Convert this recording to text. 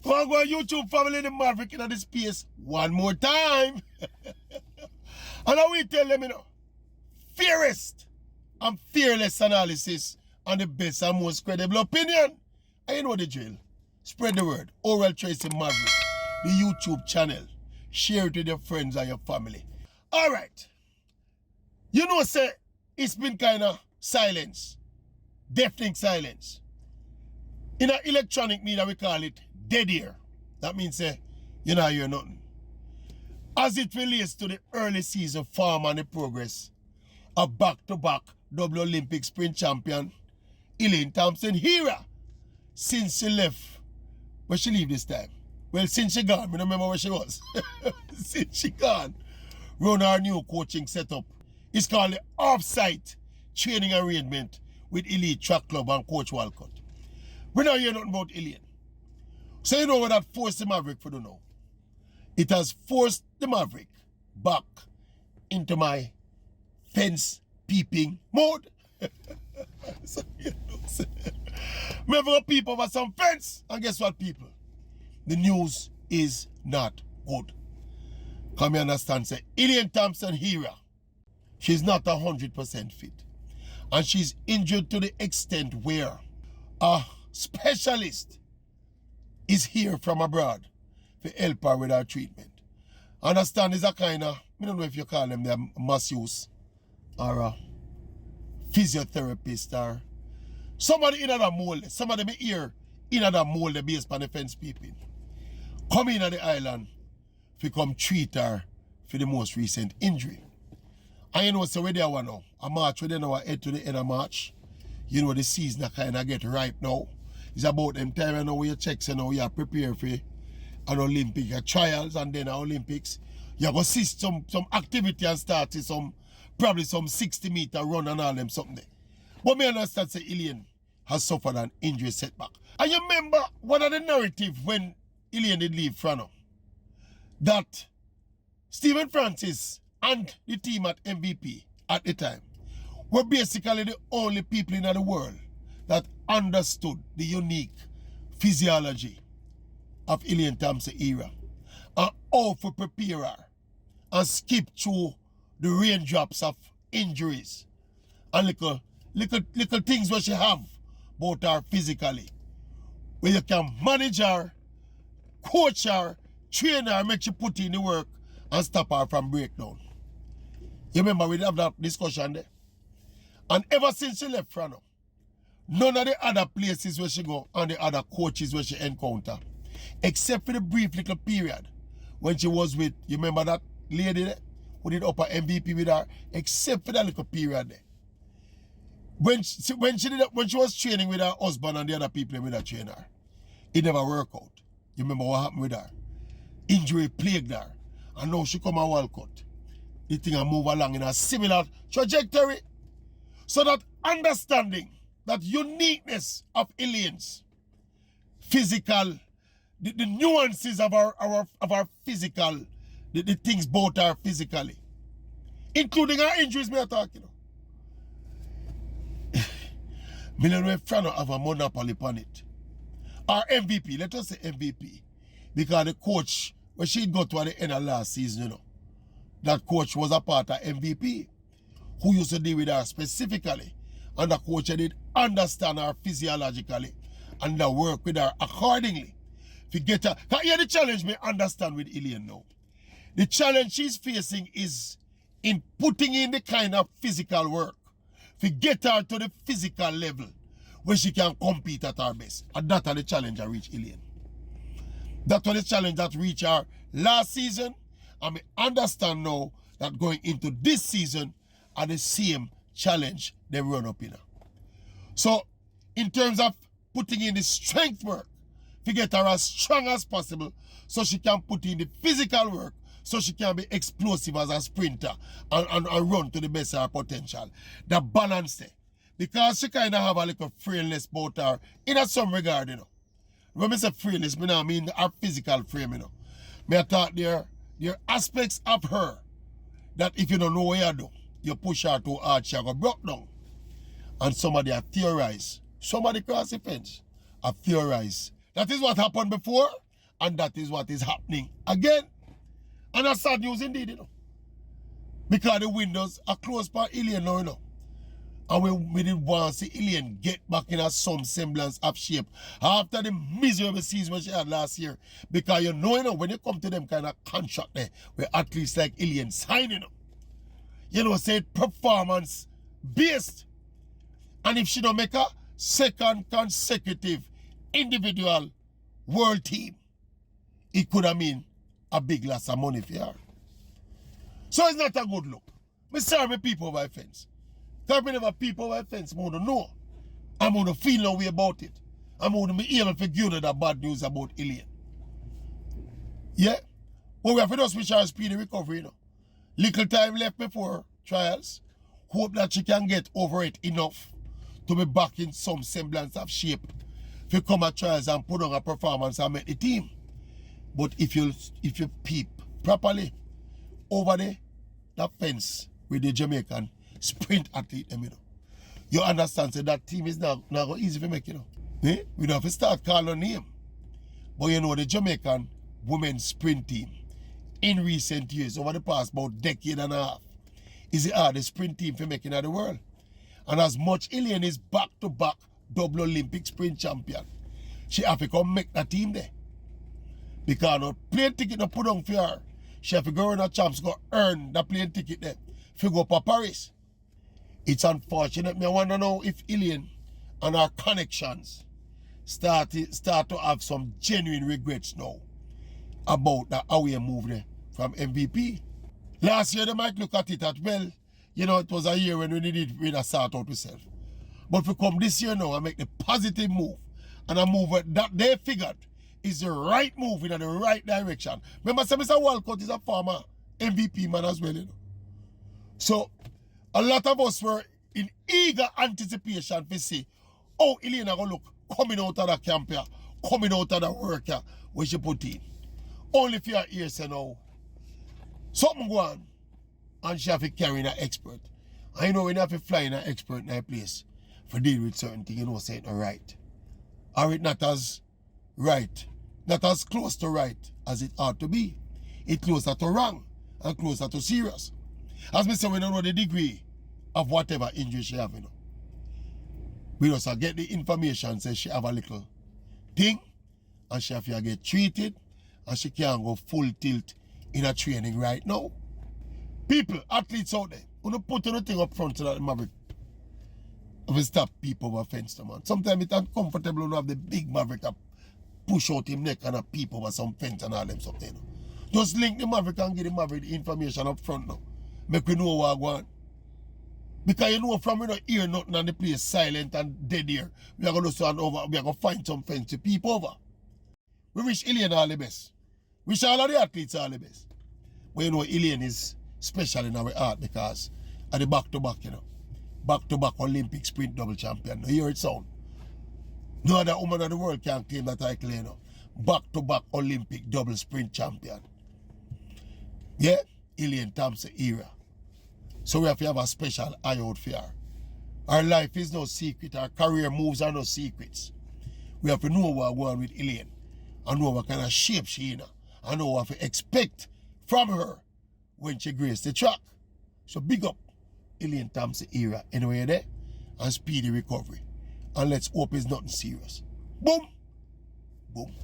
Go on YouTube family the Maverick in the space one more time. And I will tell them, fairest and fearless analysis and the best and most credible opinion. And you know the drill. Spread the word. Oral Tracy Maverick, the YouTube channel. Share it with your friends and your family. Alright. You know, sir, it's been kind of silence. Deafening silence. In an electronic media, we call it dead ear. That means, you know, hear nothing. As it relates to the early season form and the progress of back-to-back double Olympic sprint champion, Elaine Thompson-Herah, since she left, where she leave this time? Well, since she gone, I don't remember where she was. Since she gone, run our new coaching setup. It's called the Off-Site Training Arrangement with Elite Track Club and Coach Walcott. We don't hear nothing about Elaine. So you know what that forced the Maverick for the now? It has forced the Maverick back into my fence peeping mode. So, you know, remember people over some fence, and guess what, people? The news is not good. Come you understand, say Elaine Thompson-Herah, she's not 100% fit. And she's injured to the extent where a specialist is here from abroad to help her with her treatment. Understand, is a kind of, I don't know if you call them the masseuse or a physiotherapist or somebody in that mold. Somebody be here in that mold based on the fence peeping. Come in at the island to come treat her for the most recent injury. And you know, so where they are now, a March, where they now head to the end of March. You know, the season kind of get ripe now. It's about them time, you know, where you check, so now you are prepared for an Olympic trials and then an Olympics. You go see some activity and start probably some 60-meter run and all them something there. But me understand say Elaine has suffered an injury setback. And you remember one of the narrative when Elaine did leave Frano, that Stephen Francis and the team at MVP at the time were basically the only people in the world that understood the unique physiology of Elaine Thompson-Herah and how to prepare her and skip through the raindrops of injuries and little things where she have about her physically, where you can manage her, coach her, train her, make she put in the work and stop her from breakdown. You remember we have that discussion there? And ever since she left Frano, none of the other places where she go and the other coaches where she encounter, except for the brief little period when she was with, you remember that lady there who did upper MVP with her, except for that little period there. When she was training with her husband and the other people with her trainer, it never worked out. You remember what happened with her? Injury plagued her. And now she come a Walcott. The thing will move along in a similar trajectory. So that understanding, that uniqueness of Elaine's physical, the nuances of our physical, the things about her physically, including her injuries, me are talking. Me don't know if Frano have a monopoly upon it. Our MVP, let us say MVP, because the coach, when she got to at the end of last season, you know, that coach was a part of MVP, who used to deal with her specifically, and the coach did understand her physiologically and the work with her accordingly. To get her, here the challenge me understand with Elaine now. The challenge she's facing is in putting in the kind of physical work to get her to the physical level where she can compete at her best. And that's the challenge I reached Elaine. That was the challenge that reached her last season. And I understand now that going into this season are the same challenge they run up in her. So, in terms of putting in the strength work to get her as strong as possible so she can put in the physical work so she can be explosive as a sprinter and run to the best of her potential. The balance there. Because she kind of have a little frailness about her in some regard, you know. When I say frailness, I mean her physical frame, you know. I thought there are aspects of her that if you don't know what you do, you push her too hard, she'll go broke down. And somebody have theorized. Somebody cross the fence have theorized. That is what happened before, and that is what is happening again. And that's sad news indeed, you know. Because the windows are closed for Elaine now, you know. And we didn't want to see Elaine get back in some semblance of shape after the miserable season she had last year. Because you know, when you come to them kind of contract there, where athletes like Elaine signing up, you know, say performance based. And if she don't make a second consecutive individual world team, it could have mean a big loss of money for her. So it's not a good look. Me sorry people over the fence. Because whenever people over the fence, I'm going to know. I'm going to feel no way about it. I'm going to be able to give you that bad news about Elaine. Yeah? But we have to just wish her a speedy recovery, you know. Little time left before trials. Hope that she can get over it enough to be back in some semblance of shape. If you come at trials and put on a performance and make the team. But if you peep properly over there, that fence with the Jamaican sprint athlete, you know, you understand so that team is not easy to make, you know. Eh? We don't have to start calling name. But you know, the Jamaican women's sprint team in recent years, over the past about decade and a half, is the hardest sprint team for making in the world. And as much Elaine is back-to-back double Olympic sprint champion, she have to come make that team there. Because no plane ticket no put on for her. She have to go in a champs, go earn the plane ticket there. If go to Paris. It's unfortunate. I want to know if Elaine and her connections start to have some genuine regrets now about that away move there from MVP. Last year they might look at it as well. You know, it was a year when we needed to sort out ourselves. But we come this year now and make the positive move. And a move that they figured is the right move in the right direction. Remember, Mr. Walcott is a former MVP man as well, you know. So, a lot of us were in eager anticipation to see how Elaine going to look coming out of the camp here, coming out of the work here, where she put in. Only for your ears say now, something go on, and she have to carry an expert. I know when you have to fly in an expert in a place for deal with certain things, you know, say it's not right. Or it's not as right, not as close to right as it ought to be. It's closer to wrong and closer to serious. As me say, we don't know the degree of whatever injury she have, you know. We just get the information, say she have a little thing, and she have to get treated, and she can't go full tilt in a training right now. People, athletes out there, who don't put anything up front to that maverick. We stop people over fence, man. Sometimes it's uncomfortable to have the big maverick up, push out him neck and a peep over some fence and all them something. You know. Just link the maverick and give the maverick the information up front now. Make we know what I want. Because you know from we don't hear nothing and the place silent and dead here, we are going to stand over, we are going to find some fence to peep over. We wish Elaine all the best. Wish all of the athletes all the best. But you know Elaine is special in our heart because at the back-to-back, you know. Back-to-back Olympic sprint double champion. Now hear it sound. No other woman in the world can claim that title, you know. Back-to-back Olympic double sprint champion. Yeah? Elaine Thompson era. So we have to have a special eye out for her. Our life is no secret. Our career moves are no secrets. We have to know what we're going with Elaine. And know what kind of shape she in. And know what to expect from her when she graced the track. So big up Elaine Thompson era anyway there. And speedy recovery. And let's hope it's nothing serious. Boom. Boom.